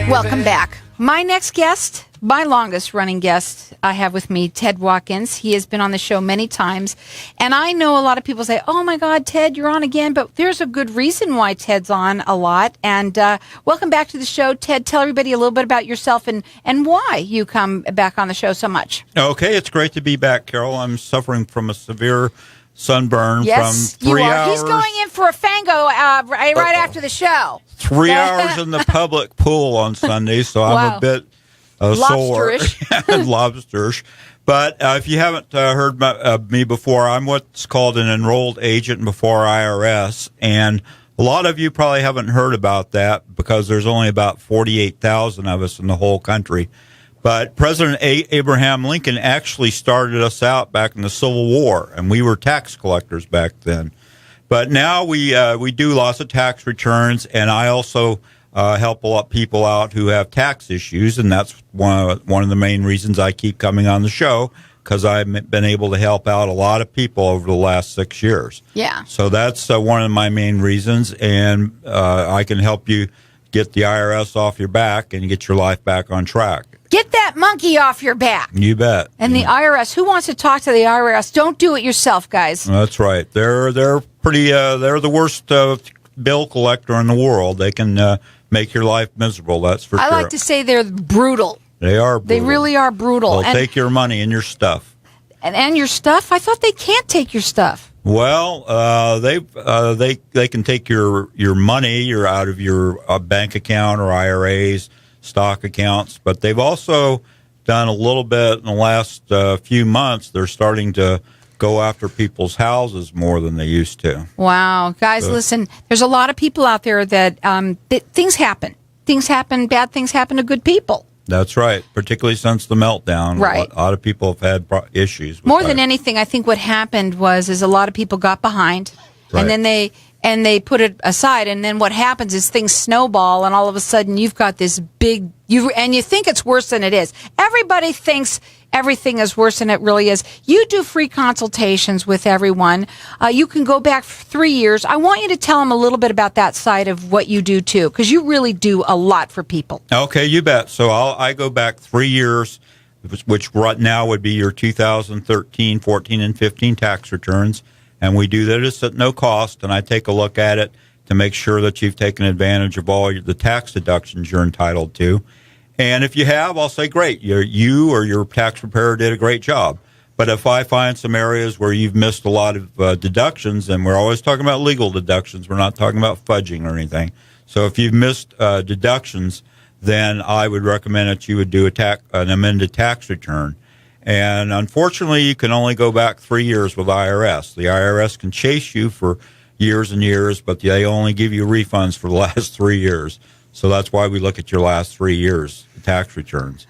Welcome back. My next guest, my longest running guest, I have with me Ted Watkins. He has been on the show many times. And I know a lot of people say, oh my God, Ted, you're on again. But there's a good reason why Ted's on a lot. And welcome back to the show. Ted, tell everybody a little bit about yourself and why you come back on the show so much. Okay, it's great to be back, Carol. I'm suffering from a severe sunburn yes, from 3 hours. He's going in for a fango right after the show. 3 hours in the public pool on Sunday, so I'm a bit sore. Lobsterish. But if you haven't heard me before, I'm what's called an enrolled agent before IRS, and a lot of you probably haven't heard about that because there's only about 48,000 of us in the whole country. But President Abraham Lincoln actually started us out back in the Civil War, and we were tax collectors back then. But now we do lots of tax returns, and I also help a lot of people out who have tax issues, and that's one of the main reasons I keep coming on the show, because I've been able to help out a lot of people over the last 6 years. Yeah. So that's one of my main reasons, and I can help you get the IRS off your back and get your life back on track. Get that monkey off your back. You bet. And the IRS, who wants to talk to the IRS? Don't do it yourself, guys. That's right. They're pretty. They're the worst bill collector in the world. They can make your life miserable. That's for sure. I like to say they're brutal. They are brutal. They really are brutal. They'll take your money and your stuff. And your stuff? I thought they can't take your stuff. Well, they can take your money. You're out of your bank account or IRAs, stock accounts, but they've also done a little bit in the last few months. They're starting to go after people's houses more than they used to. Wow. Guys, listen, there's a lot of people out there that things happen. Things happen, bad things happen to good people. That's right, particularly since the meltdown. Right. A lot of people have had issues with more that. than anything, I think what happened is a lot of people got behind, right. and then they put it aside, and then what happens is things snowball, and all of a sudden you've got this big you think it's worse than it is. Everybody thinks everything is worse than it really is. You do free consultations with everyone. You can go back 3 years. I want you to tell them a little bit about that side of what you do too, because you really do a lot for people. Okay, you bet. So I go back 3 years, which right now would be your 2013, 14, and 15 tax returns. And we do that at no cost, and I take a look at it to make sure that you've taken advantage of all the tax deductions you're entitled to. And if you have, I'll say, great, you or your tax preparer did a great job. But if I find some areas where you've missed a lot of deductions, and we're always talking about legal deductions, we're not talking about fudging or anything. So if you've missed deductions, then I would recommend that you would do an amended tax return. And unfortunately, you can only go back 3 years with IRS. The IRS can chase you for years and years, but they only give you refunds for the last 3 years. So that's why we look at your last 3 years, the tax returns.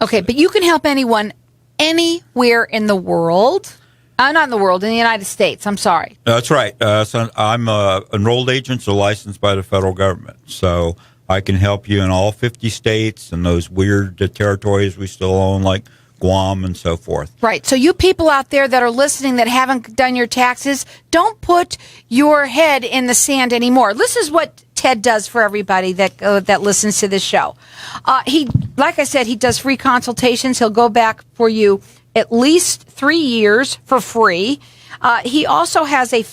Okay, but you can help anyone anywhere in the world. Not in the world, in the United States. I'm sorry. That's right. So I'm enrolled agents are licensed by the federal government. So I can help you in all 50 states and those weird territories we still own, like Guam and so forth. Right. So you people out there that are listening that haven't done your taxes, don't put your head in the sand anymore. This is what Ted does for everybody that listens to this show. Like I said, he does free consultations. He'll go back for you at least 3 years for free. He also has it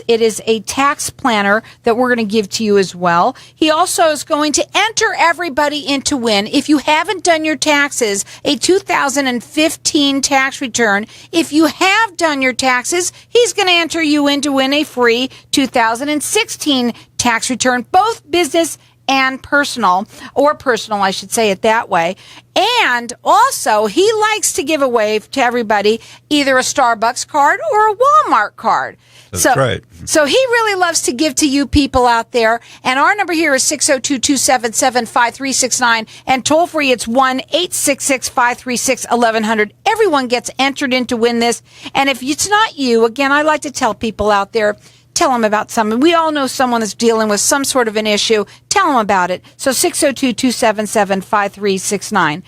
is a tax planner that we're going to give to you as well. He also is going to enter everybody in to win. If you haven't done your taxes, a 2015 tax return, if you have done your taxes, he's going to enter you in to win a free 2016 tax return, both business and personal, I should say it that way. And also, he likes to give away to everybody either a Starbucks card or a Walmart card. That's right. So he really loves to give to you people out there. And our number here is 602-277-5369. And toll free, it's 1-866-536-1100. Everyone gets entered in to win this. And if it's not you, again, I like to tell people out there, tell them about something. We all know someone that's dealing with some sort of an issue. Tell them about it. So 602-277-5369.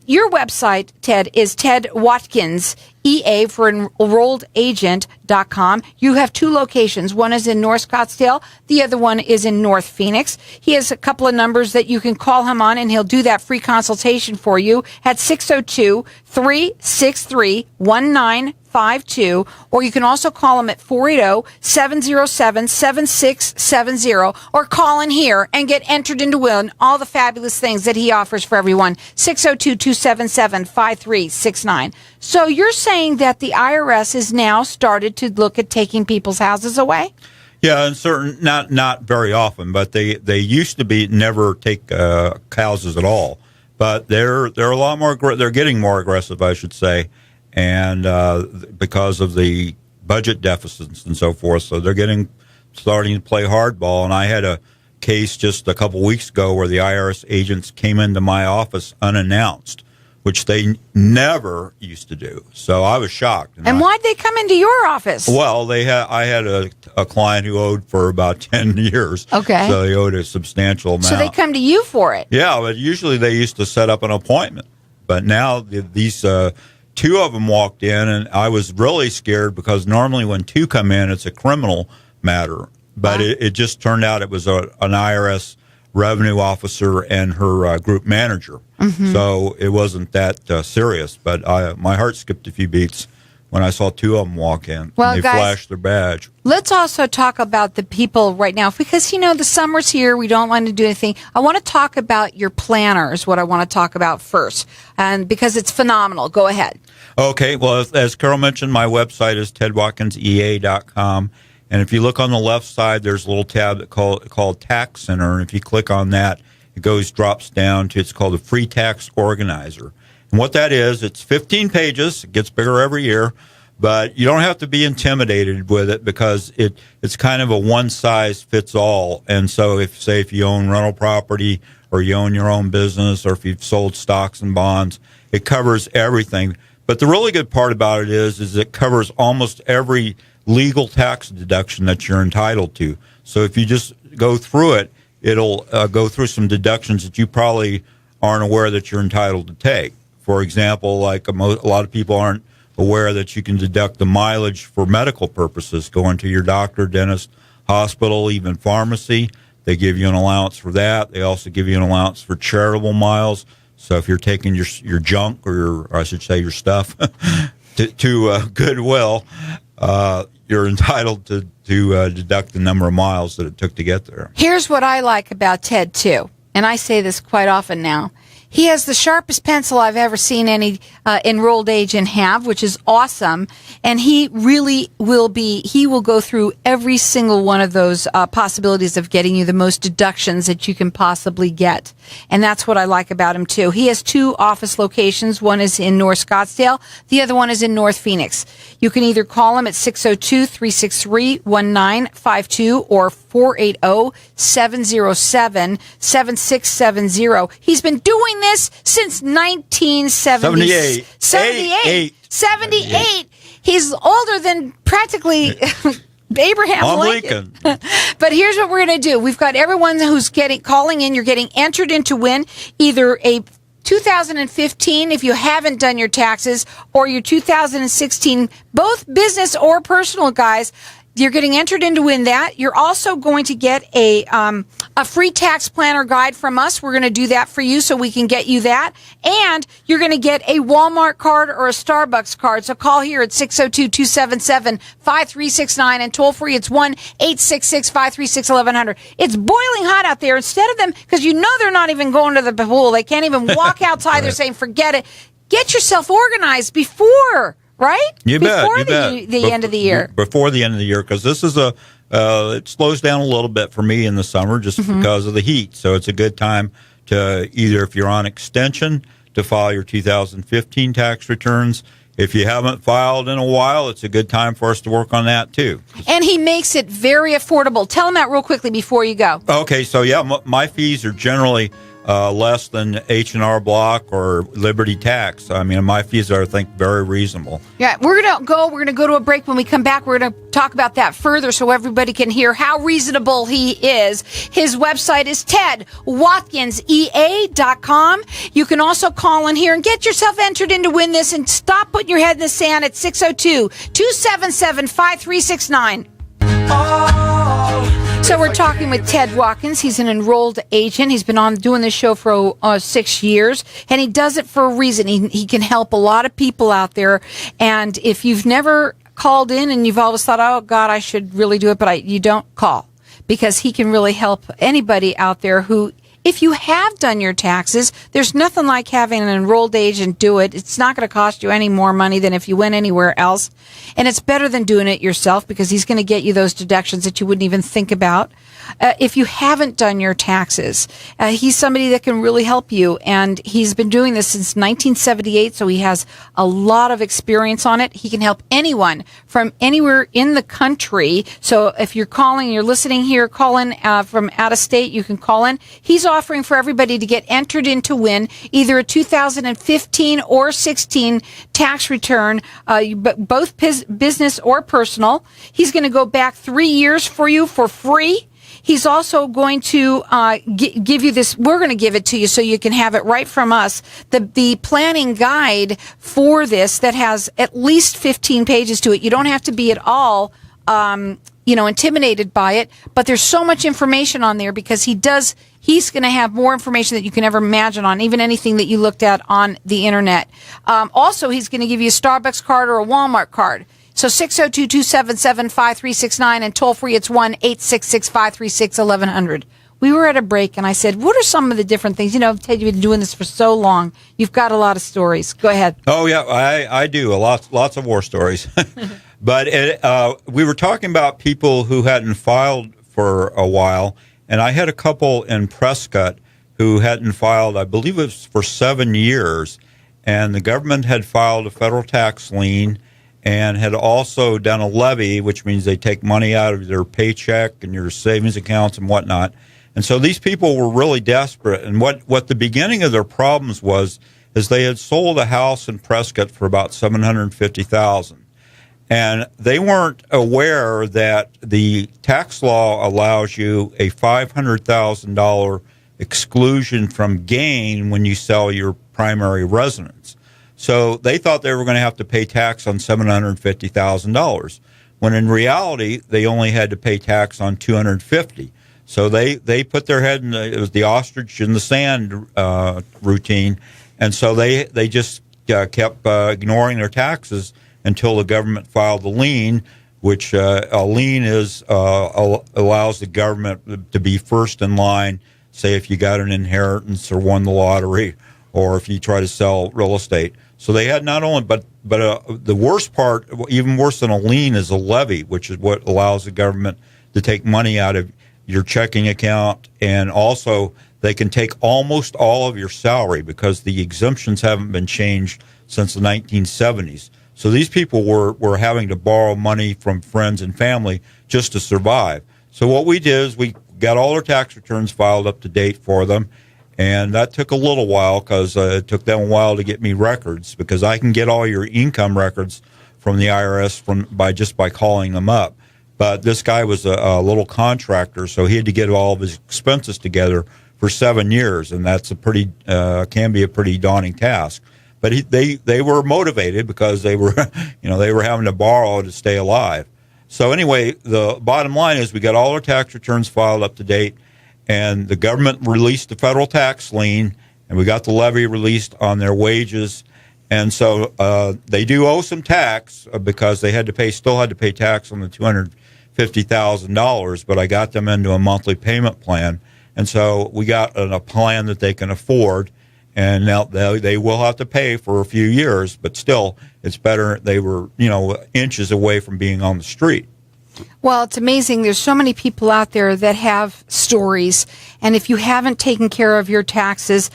Your website, Ted, is Ted Watkins, EA for enrolledagent.com. You have two locations. One is in North Scottsdale. The other one is in North Phoenix. He has a couple of numbers that you can call him on, and he'll do that free consultation for you at 602-363-1952, or you can also call him at 480-707-7670, or call in here and get entered into win all the fabulous things that he offers for everyone. 602-277-5369. So you're saying that the IRS has now started to look at taking people's houses away? Yeah, and certain not very often, but they used to be never take houses at all. But they're a lot more. They're getting more aggressive, I should say, and because of the budget deficits and so forth. So they're starting to play hardball. And I had a case just a couple weeks ago where the IRS agents came into my office unannounced, which they never used to do. So I was shocked. And why'd they come into your office? Well, I had a client who owed for about 10 years. Okay. So they owed a substantial amount. So they come to you for it? Yeah, but usually they used to set up an appointment. But now these two of them walked in, and I was really scared because normally when two come in, it's a criminal matter. But it just turned out it was an IRS revenue officer and her group manager. Mm-hmm. So it wasn't that serious. But my heart skipped a few beats when I saw two of them walk in. Well, and they guys, flashed their badge. Let's also talk about the people right now, because, the summer's here. We don't want to do anything. I want to talk about your planners, what I want to talk about first, and because it's phenomenal. Go ahead. Okay. Well, as Carol mentioned, my website is tedwatkinsea.com. And if you look on the left side, there's a little tab called Tax Center. And if you click on that, it drops down to, it's called a Free Tax Organizer. And what that is, it's 15 pages. It gets bigger every year. But you don't have to be intimidated with it because it's kind of a one-size-fits-all. And so if you own rental property or you own your own business or if you've sold stocks and bonds, it covers everything. But the really good part about it is it covers almost every legal tax deduction that you're entitled to. So if you just go through it, it'll go through some deductions that you probably aren't aware that you're entitled to take. For example, like a lot of people aren't aware that you can deduct the mileage for medical purposes, going to your doctor, dentist, hospital, even pharmacy. They give you an allowance for that. They also give you an allowance for charitable miles. So if you're taking your junk or I should say your stuff to Goodwill, you're entitled to deduct the number of miles that it took to get there. Here's what I like about Ted, too, and I say this quite often now. He has the sharpest pencil I've ever seen any enrolled agent have, which is awesome. And he really will go through every single one of those possibilities of getting you the most deductions that you can possibly get. And that's what I like about him, too. He has two office locations. One is in North Scottsdale. The other one is in North Phoenix. You can either call him at 602-363-1952 or 480-707-7670. He's been doing this since 1978. 78. He's older than practically Abraham Lincoln. But here's what we're going to do. We've got everyone who's calling in. You're getting entered in to win either a 2015, if you haven't done your taxes, or your 2016, both business or personal, guys. You're getting entered in to win that. You're also going to get a free tax planner guide from us. We're going to do that for you so we can get you that. And you're going to get a Walmart card or a Starbucks card. So call here at 602-277-5369 and toll free. It's 1-866-536-1100. It's boiling hot out there. Instead of them, because they're not even going to the pool. They can't even walk outside. They're saying, forget it. Get yourself organized before. Right? Before the end of the year. Before the end of the year, because this is it slows down a little bit for me in the summer just because of the heat. So it's a good time to either, if you're on extension, to file your 2015 tax returns. If you haven't filed in a while, it's a good time for us to work on that, too. And he makes it very affordable. Tell him that real quickly before you go. Okay, so yeah, my fees are generally less than H&R Block or Liberty Tax. I mean, my fees are, I think, very reasonable. Yeah, we're gonna go to a break. When we come back, we're gonna talk about that further so everybody can hear how reasonable he is. His website is tedwatkinsea.com. You can also call in here and get yourself entered in to win this, and stop putting your head in the sand at 602-277-5369. So we're talking with Ted Watkins. He's an enrolled agent. He's been on doing this show for 6 years, and he does it for a reason. He can help a lot of people out there. And if you've never called in and you've always thought, oh, God, I should really do it, but you don't call, because he can really help anybody out there who, if you have done your taxes, there's nothing like having an enrolled agent do it. It's not going to cost you any more money than if you went anywhere else. And it's better than doing it yourself, because he's going to get you those deductions that you wouldn't even think about. If you haven't done your taxes, he's somebody that can really help you. And he's been doing this since 1978, so he has a lot of experience on it. He can help anyone from anywhere in the country. So if you're calling, you're listening here, call in from out of state, you can call in. He's offering for everybody to get entered in to win either a 2015 or 16 tax return, but both business or personal.'s going to go back 3 years for you for free. He's also going to give you this. We're going to give it to you so you can have it right from us. The planning guide for this that has at least 15 pages to it. You don't have to be at all intimidated by it, but there's so much information on there, because he's going to have more information that you can ever imagine on even anything that you looked at on the internet. Also, he's going to give you a Starbucks card or a Walmart card. So 602-277-5369, and toll free, it's 1-866-536-1100. We were at a break, and I said, what are some of the different things? Ted, you've been doing this for so long. You've got a lot of stories. Go ahead. Oh, yeah, I do. Lots of war stories. But we were talking about people who hadn't filed for a while, and I had a couple in Prescott who hadn't filed, I believe it was for 7 years, and the government had filed a federal tax lien and had also done a levy, which means they take money out of their paycheck and your savings accounts and whatnot. And so these people were really desperate. And what the beginning of their problems was is they had sold a house in Prescott for about $750,000. And they weren't aware that the tax law allows you a $500,000 exclusion from gain when you sell your primary residence. So they thought they were going to have to pay tax on $750,000, when in reality they only had to pay tax on $250,000. So they put their head in it was the ostrich in the sand routine, and so they just kept ignoring their taxes until the government filed the lien, which a lien allows the government to be first in line. Say if you got an inheritance or won the lottery, or if you try to sell real estate. So they had not only, but the worst part, even worse than a lien, is a levy, which is what allows the government to take money out of your checking account, and also they can take almost all of your salary because the exemptions haven't been changed since the 1970s. So these people were having to borrow money from friends and family just to survive. So what we did is we got all their tax returns filed up to date for them. And that took a little while because it took them a while to get me records, because I can get all your income records from the IRS by calling them up. But this guy was a little contractor, so he had to get all of his expenses together for 7 years, and that's can be a pretty daunting task. But they were motivated because they were they were having to borrow to stay alive. So anyway, the bottom line is we got all our tax returns filed up to date. And the government released the federal tax lien, and we got the levy released on their wages. And so they do owe some tax because they still had to pay tax on the $250,000, but I got them into a monthly payment plan. And so we got a plan that they can afford, and now they will have to pay for a few years, but still it's better. They were, inches away from being on the street. Well, it's amazing. There's so many people out there that have stories. And if you haven't taken care of your taxes,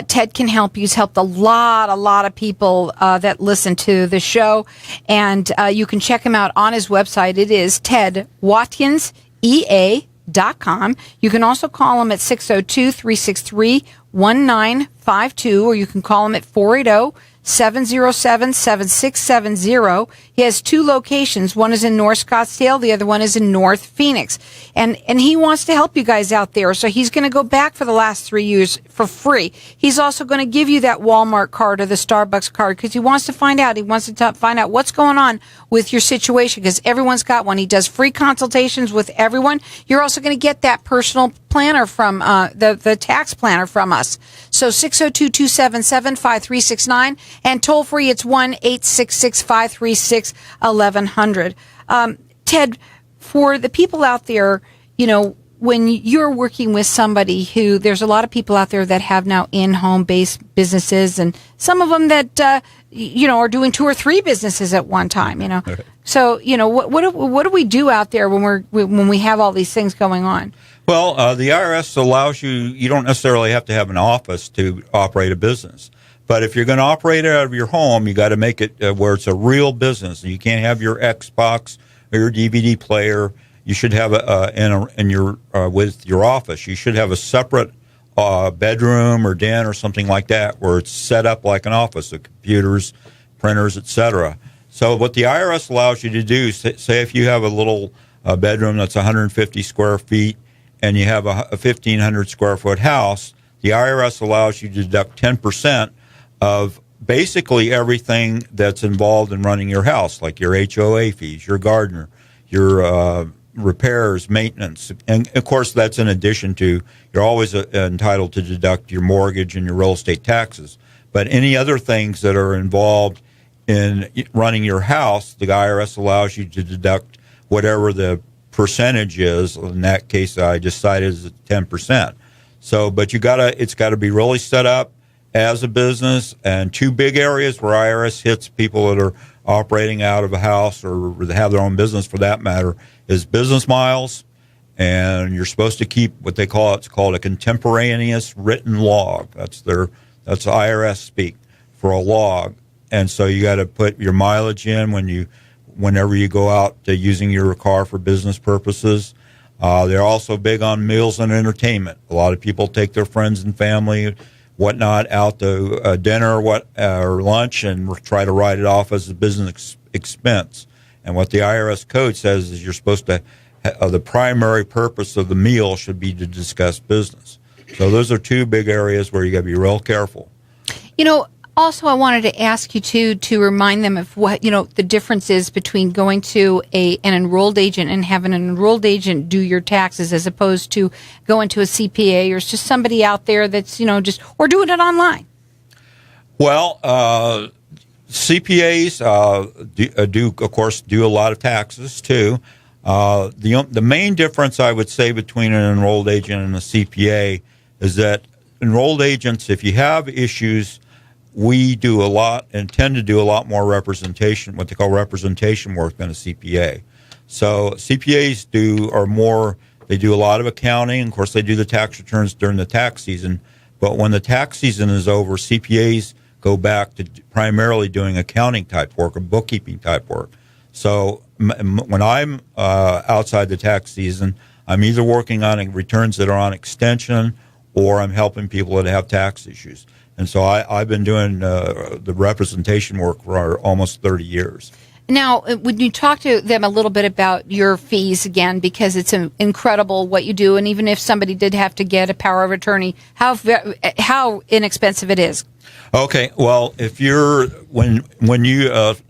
Ted can help you. He's helped a lot of people that listen to the show. And you can check him out on his website. It is tedwatkinsea.com. IRS.com. You can also call them at 602-363-1952, or you can call them at 480-707-7670. He has 2 locations. One is in North Scottsdale. The other one is in North Phoenix. And he wants to help you guys out there. So he's going to go back for the last 3 years for free. He's also going to give you that Walmart card or the Starbucks card because he wants to find out. He wants to find out what's going on with your situation because everyone's got one. He does free consultations with everyone. You're also going to get that personal planner from the tax planner from us. So 602-277-5369 and toll free it's 1-866-536-1100. Ted, for the people out there, when you're working with somebody who, there's a lot of people out there that have now in-home based businesses, and some of them that are doing 2 or 3 businesses at one time. Okay. So what do we do out there when we have all these things going on? Well, the IRS allows you don't necessarily have to have an office to operate a business. But if you're going to operate out of your home, you got to make it where it's a real business. You can't have your Xbox or your DVD player. You should have with your office. You should have a separate bedroom or den or something like that where it's set up like an office, with computers, printers, etc. So what the IRS allows you to do, say if you have a little bedroom that's 150 square feet and you have a 1,500 square foot house, the IRS allows you to deduct 10% of basically everything that's involved in running your house, like your HOA fees, your gardener, your repairs, maintenance. And, of course, that's in addition to, you're always entitled to deduct your mortgage and your real estate taxes. But any other things that are involved in running your house, the IRS allows you to deduct whatever the percentage is. In that case, I decided is 10%. So, but it's got to be really set up as a business. And 2 big areas where IRS hits people that are operating out of a house or have their own business for that matter is business miles, and you're supposed to keep what they call, it's called a contemporaneous written log. That's IRS speak for a log. And so you got to put your mileage in whenever you go out using your car for business purposes. They're also big on meals and entertainment. A lot of people take their friends and family, whatnot, out to dinner or lunch and try to write it off as a business expense. And what the IRS code says is you're supposed to, the primary purpose of the meal should be to discuss business. So those are 2 big areas where you got to be real careful. Also, I wanted to ask you to remind them of what the difference is between going to an enrolled agent and having an enrolled agent do your taxes as opposed to going to a CPA or just somebody out there that's or doing it online. Well, CPAs do of course do a lot of taxes too. The main difference I would say between an enrolled agent and a CPA is that enrolled agents, if you have issues, we do a lot and tend to do a lot more representation, what they call representation work, than a CPA. So CPAs do a lot of accounting. Of course, they do the tax returns during the tax season. But when the tax season is over, CPAs go back to primarily doing accounting type work or bookkeeping type work. So when I'm outside the tax season, I'm either working on returns that are on extension or I'm helping people that have tax issues. And so I've been doing the representation work for almost 30 years. Now, would you talk to them a little bit about your fees again, because it's incredible what you do, and even if somebody did have to get a power of attorney, how inexpensive it is? Okay, well, if when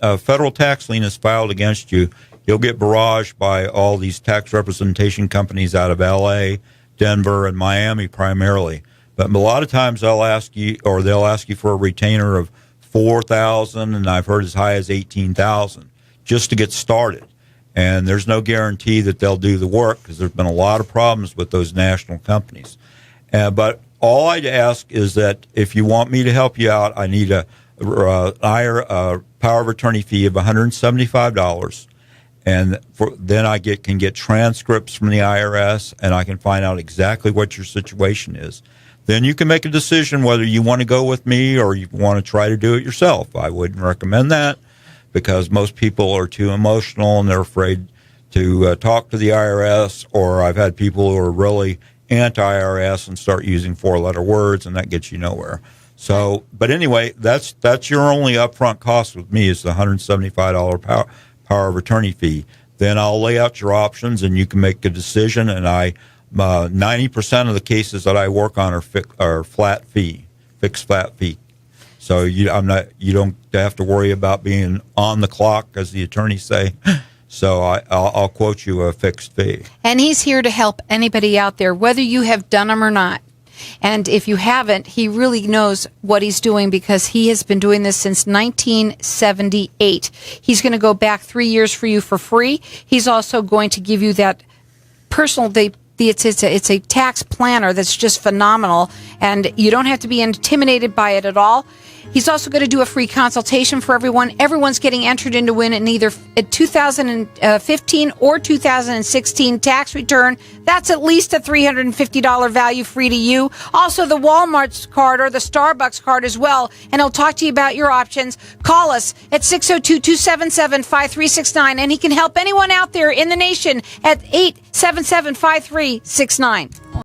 a federal tax lien is filed against you, you'll get barraged by all these tax representation companies out of L.A., Denver, and Miami primarily. But a lot of times they'll ask you for a retainer of $4,000, and I've heard as high as $18,000 just to get started. And there's no guarantee that they'll do the work because there's been a lot of problems with those national companies. But all I'd ask is that if you want me to help you out, I need a power of attorney fee of $175, and then I can get transcripts from the IRS, and I can find out exactly what your situation is. Then you can make a decision whether you want to go with me or you want to try to do it yourself. I wouldn't recommend that because most people are too emotional and they're afraid to talk to the IRS, or I've had people who are really anti-IRS and start using 4-letter words, and that gets you nowhere. So, but anyway, that's your only upfront cost with me is the $175 power of attorney fee. Then I'll lay out your options, and you can make a decision. And 90% of the cases that I work on are flat fee, fixed flat fee. So you don't have to worry about being on the clock, as the attorneys say. So I'll quote you a fixed fee. And he's here to help anybody out there, whether you have done them or not. And if you haven't, he really knows what he's doing because he has been doing this since 1978. He's going to go back 3 years for you for free. He's also going to give you that personal, it's a tax planner that's just phenomenal, and you don't have to be intimidated by it at all. He's also going to do a free consultation for everyone. Everyone's getting entered in to win in either a 2015 or 2016 tax return. That's at least a $350 value free to you. Also, the Walmart card or the Starbucks card as well. And he'll talk to you about your options. Call us at 602-277-5369. And he can help anyone out there in the nation at 877-5369.